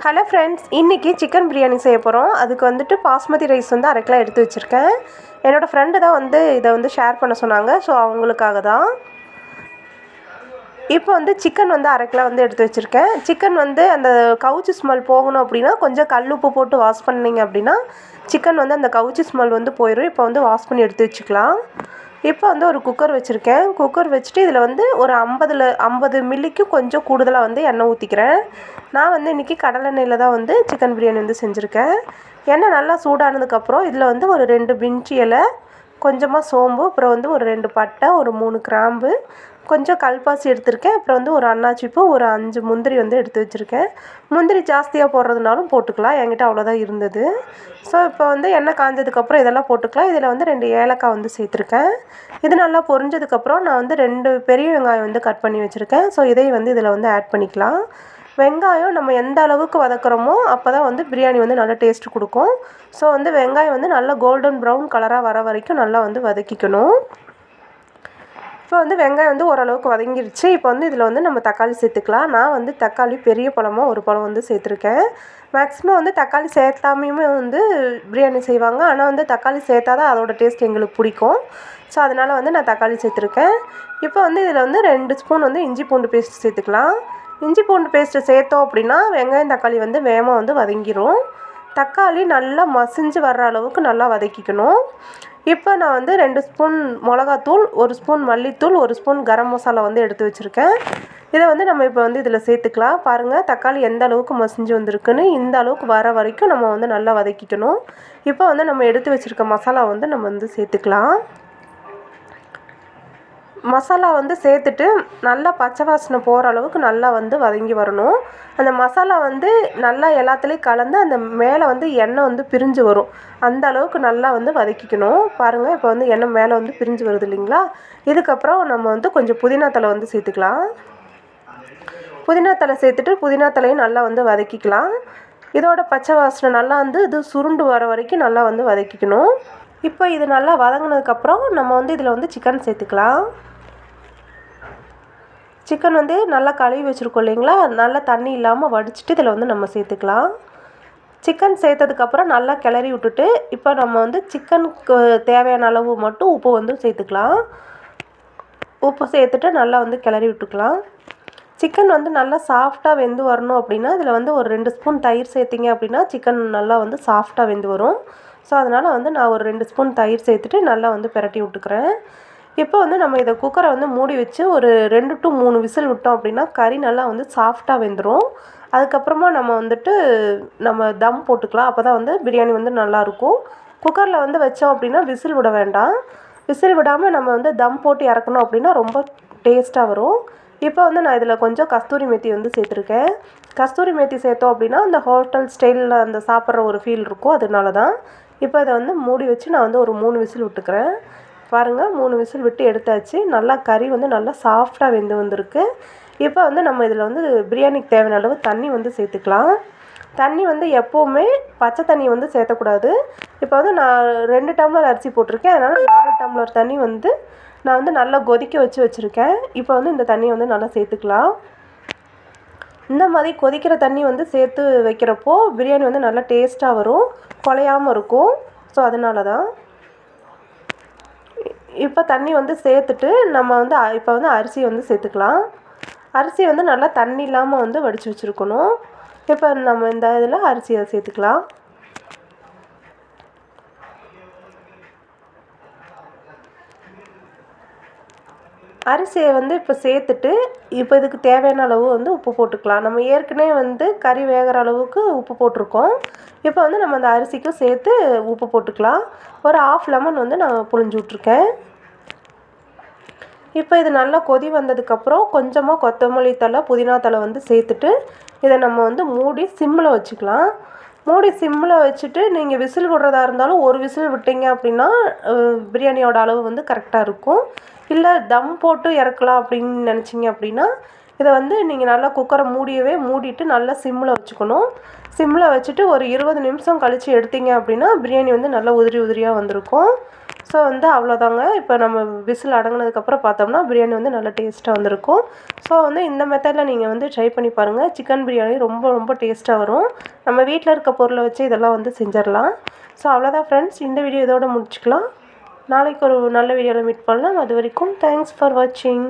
Hello friends, இன்றைக்கி chicken biryani செய்ய போகிறோம். அதுக்கு வந்துட்டு பாஸ்மதி ரைஸ் வந்து 1/2 கிலோ எடுத்து வச்சுருக்கேன். என்னோடய ஃப்ரெண்டு தான் வந்து இதை வந்து ஷேர் பண்ண சொன்னாங்க. ஸோ அவங்களுக்காக தான். இப்போ வந்து சிக்கன் வந்து 1/2 கிலோ வந்து எடுத்து வச்சுருக்கேன். சிக்கன் வந்து அந்த கவுச்சி ஸ்மெல் போகணும் அப்படின்னா கொஞ்சம் கல் உப்பு போட்டு வாஷ் பண்ணிங்க அப்படின்னா சிக்கன் வந்து அந்த கவுச்சி ஸ்மெல் வந்து போயிடும். இப்போ வந்து வாஷ் பண்ணி எடுத்து வச்சுக்கலாம். இப்போ வந்து ஒரு குக்கர் வச்சுருக்கேன். குக்கர் வச்சுட்டு இதில் வந்து ஒரு 50 மில்லிக்கு கொஞ்சம் கூடுதலாக வந்து எண்ணெய் ஊற்றிக்கிறேன். நான் வந்து இன்றைக்கி கடலெண்ணெயில் தான் வந்து சிக்கன் பிரியாணி வந்து செஞ்சுருக்கேன். எண்ணெய் நல்லா சூடானதுக்கப்புறம் இதில் வந்து ஒரு 2 பிரிஞ்சி இலை, கொஞ்சமாக சோம்பு, அப்புறம் வந்து ஒரு 2 பட்டை, ஒரு 3 கிராம்பு, கொஞ்சம் கல்பாசி எடுத்திருக்கேன். அப்புறம் வந்து ஒரு அன்னாச்சிப்பூ, ஒரு 5 முந்திரி வந்து எடுத்து வச்சுருக்கேன். முந்திரி ஜாஸ்தியாக போடுறதுனாலும் போட்டுக்கலாம். என்கிட்ட அவ்வளோதான் இருந்தது. ஸோ இப்போ வந்து எண்ணெய் காஞ்சதுக்கப்புறம் இதெல்லாம் போட்டுக்கலாம். இதில் வந்து 2 ஏலக்காய் வந்து சேர்த்துருக்கேன். இது நல்லா பொரிஞ்சதுக்கப்புறம் நான் வந்து 2 பெரிய வெங்காயம் வந்து கட் பண்ணி வச்சுருக்கேன். ஸோ இதையும் வந்து இதில் வந்து ஆட் பண்ணிக்கலாம். வெங்காயம் நம்ம எந்த அளவுக்கு வதக்குறோமோ அப்போ தான் வந்து பிரியாணி வந்து நல்லா டேஸ்ட்டு கொடுக்கும். ஸோ வந்து வெங்காயம் வந்து நல்லா கோல்டன் ப்ரௌன் கலராக வர வரைக்கும் நல்லா வந்து வதக்கிக்கணும். இப்போ வந்து வெங்காயம் வந்து ஓரளவுக்கு வதங்கிருச்சு. இப்போ வந்து இதில் வந்து நம்ம தக்காளி சேர்த்துக்கலாம். நான் வந்து தக்காளி பெரிய பழமாக ஒரு பழம் வந்து சேர்த்துருக்கேன். மேக்ஸிமம் வந்து தக்காளி சேர்த்தாமையுமே வந்து பிரியாணி செய்வாங்க. ஆனால் வந்து தக்காளி சேர்த்தா தான் அதோடய டேஸ்ட் எங்களுக்கு பிடிக்கும். ஸோ அதனால் வந்து நான் தக்காளி சேர்த்துருக்கேன். இப்போ வந்து இதில் வந்து 2 ஸ்பூன் வந்து இஞ்சி பூண்டு பேஸ்ட் சேர்த்துக்கலாம். இஞ்சி பூண்டு பேஸ்ட்டு சேர்த்தோம் அப்படின்னா வெங்காயம் தக்காளி வந்து வேகமாக வந்து வதங்கிடும். தக்காளி நல்லா மசிஞ்சு வர்ற அளவுக்கு நல்லா வதக்கிக்கணும். இப்போ நான் வந்து 2 ஸ்பூன் மிளகாத்தூள், 1 ஸ்பூன் மல்லித்தூள், 1 ஸ்பூன் கரம் மசாலா வந்து எடுத்து வச்சுருக்கேன். இதை வந்து நம்ம இப்போ வந்து இதில் சேர்த்துக்கலாம். பாருங்கள் தக்காளி எந்த அளவுக்கு மசிஞ்சு வந்திருக்குன்னு. இந்த அளவுக்கு வர வரைக்கும் நம்ம வந்து நல்லா வதக்கிக்கணும். இப்போ வந்து நம்ம எடுத்து வச்சுருக்க மசாலா வந்து நம்ம வந்து சேர்த்துக்கலாம். மசாலா வந்து சேர்த்துட்டு நல்லா பச்சை வாசனை போகிற அளவுக்கு நல்லா வந்து வதங்கி வரணும். அந்த மசாலா வந்து நல்லா எல்லாத்துலேயும் கலந்து அந்த மேலே வந்து எண்ணெய் வந்து பிரிஞ்சு வரும். அந்த அளவுக்கு நல்லா வந்து வதக்கிக்கணும். பாருங்கள் இப்போ வந்து எண்ணெய் மேலே வந்து பிரிஞ்சு வருது இல்லைங்களா? இதுக்கப்புறம் நம்ம வந்து கொஞ்சம் புதினா தழை வந்து சேர்த்துக்கலாம். புதினா தழை சேர்த்துட்டு புதினா தழையும் நல்லா வந்து வதக்கிக்கலாம். இதோட பச்சை வாசனை நல்லா வந்து இது சுருண்டு வர வரைக்கும் நல்லா வந்து வதக்கிக்கணும். இப்போ இது நல்லா வதங்கினதுக்கப்புறம் நம்ம வந்து இதில் வந்து சிக்கன் சேர்த்துக்கலாம். சிக்கன் வந்து நல்லா கழுவி வச்சுருக்கோம் இல்லைங்களா? நல்லா தண்ணி இல்லாமல் வடிச்சிட்டு இதில் வந்து நம்ம சேர்த்துக்கலாம். சிக்கன் சேர்த்ததுக்கப்புறம் நல்லா கிளறி விட்டுட்டு இப்போ நம்ம வந்து சிக்கனுக்கு தேவையான அளவு மட்டும் உப்பு வந்து சேர்த்துக்கலாம். உப்பு சேர்த்துட்டு நல்லா வந்து கிளறி விட்டுக்கலாம். சிக்கன் வந்து நல்லா சாஃப்டாக வெந்து வரணும் அப்படின்னா இதில் வந்து ஒரு 2 ஸ்பூன் தயிர் சேர்த்திங்க அப்படின்னா சிக்கன் நல்லா வந்து சாஃப்டாக வெந்து வரும். ஸோ அதனால் வந்து நான் ஒரு 2 ஸ்பூன் தயிர் சேர்த்துட்டு நல்லா வந்து பிரட்டி விட்டுக்கிறேன். இப்போ வந்து நம்ம இதை குக்கரை வந்து மூடி வச்சு ஒரு 2 to 3 விசில் விட்டோம் அப்படின்னா கறி நல்லா வந்து சாஃப்டாக வெந்துடும். அதுக்கப்புறமா நம்ம வந்துட்டு நம்ம தம் போட்டுக்கலாம். அப்போ தான் வந்து பிரியாணி வந்து நல்லாயிருக்கும். குக்கரில் வந்து வச்சோம் அப்படின்னா விசில் விட வேண்டாம். விசில் விடாமல் நம்ம வந்து தம் போட்டு இறக்கணும் அப்படின்னா ரொம்ப டேஸ்ட்டாக வரும். இப்போ வந்து நான் இதில் கொஞ்சம் கஸ்தூரி மேத்தி வந்து சேர்த்துருக்கேன். கஸ்தூரி மேத்தி சேர்த்தோம் அப்படின்னா அந்த ஹோட்டல் ஸ்டைலில் அந்த சாப்பிட்ற ஒரு ஃபீல் இருக்கும். அதனால தான் இப்போ இதை வந்து மூடி வச்சு நான் வந்து ஒரு 3 விசில் விட்டுக்கிறேன். பாருங்கள் 3 விசில் விட்டு எடுத்தாச்சு. நல்லா கறி வந்து நல்லா சாஃப்டாக வெந்து வந்திருக்கு. இப்போ வந்து நம்ம இதில் வந்து பிரியாணிக்கு தேவையான அளவு தண்ணி வந்து சேர்த்துக்கலாம். தண்ணி வந்து எப்போவுமே பச்சை தண்ணி வந்து சேர்த்தக்கூடாது. இப்போ வந்து நான் 2 டம்ளர் அரிசி போட்டிருக்கேன். அதனால் 4 டம்ளர் தண்ணி வந்து நான் வந்து நல்லா கொதிக்க வச்சுருக்கேன். இப்போ வந்து இந்த தண்ணியை வந்து நல்லா சேர்த்துக்கலாம். இந்த மாதிரி கொதிக்கிற தண்ணி வந்து சேர்த்து வைக்கிறப்போ பிரியாணி வந்து நல்லா டேஸ்ட்டாக வரும், குலையாமல் இருக்கும். ஸோ அதனால தான் இப்போ தண்ணி வந்து சேர்த்துட்டு நம்ம வந்து இப்போ வந்து அரிசி வந்து சேர்த்துக்கலாம். அரிசி வந்து நல்லா தண்ணி இல்லாமல் வந்து வடித்து வச்சுருக்கணும். இப்போ நம்ம இந்த இதில் அரிசியை சேர்த்துக்கலாம். அரிசியை வந்து இப்போ சேர்த்துட்டு இப்போ இதுக்கு தேவையான அளவு வந்து உப்பு போட்டுக்கலாம். நம்ம ஏற்கனவே வந்து கறி வேகிற அளவுக்கு உப்பு போட்டிருக்கோம். இப்போ வந்து நம்ம அந்த அரிசிக்கும் சேர்த்து உப்பு போட்டுக்கலாம். ஒரு 1/2 லெமன் வந்து நான் புழிஞ்சு விட்ருக்கேன். இப்போ இது நல்லா கொதி வந்ததுக்கப்புறம் கொஞ்சமாக கொத்தமல்லி தழை, புதினா தழை வந்து சேர்த்துட்டு இதை நம்ம வந்து மூடி சிம்மில் வச்சுக்கலாம். மூடி சிம்மில் வச்சுட்டு நீங்கள் விசில் விடுறதா இருந்தாலும் ஒரு விசில் விட்டீங்க அப்படின்னா பிரியாணியோட அளவு வந்து கரெக்டாக இருக்கும். இல்லை தம் போட்டு இறக்கலாம் அப்படின்னு நினச்சிங்க அப்படின்னா இதை வந்து நீங்கள் நல்லா குக்கரை மூடிட்டு நல்லா சிம்மில் வச்சுக்கணும். சிம்மில் வச்சுட்டு ஒரு 20 நிமிஷம் கழித்து எடுத்தீங்க அப்படின்னா பிரியாணி வந்து நல்லா உதிரியாக வந்திருக்கும். ஸோ வந்து அவ்வளோதாங்க. இப்போ நம்ம விசில் அடங்கினதுக்கப்புறம் பார்த்தோம்னா பிரியாணி வந்து நல்லா டேஸ்ட்டாக வந்திருக்கும். ஸோ வந்து இந்த மெத்தடில் நீங்கள் வந்து ட்ரை பண்ணி பாருங்கள். சிக்கன் பிரியாணி ரொம்ப ரொம்ப டேஸ்ட்டாக வரும். நம்ம வீட்டில் இருக்க பொருளை வச்சு இதெல்லாம் வந்து செஞ்சிடலாம். ஸோ அவ்வளோதான் ஃப்ரெண்ட்ஸ், இந்த வீடியோ இதோட முடிச்சுக்கலாம். நாளைக்கு ஒரு நல்ல வீடியோவில் மீட் பண்ணலாம். அது வரைக்கும் தேங்க்ஸ் ஃபார் வாட்சிங்.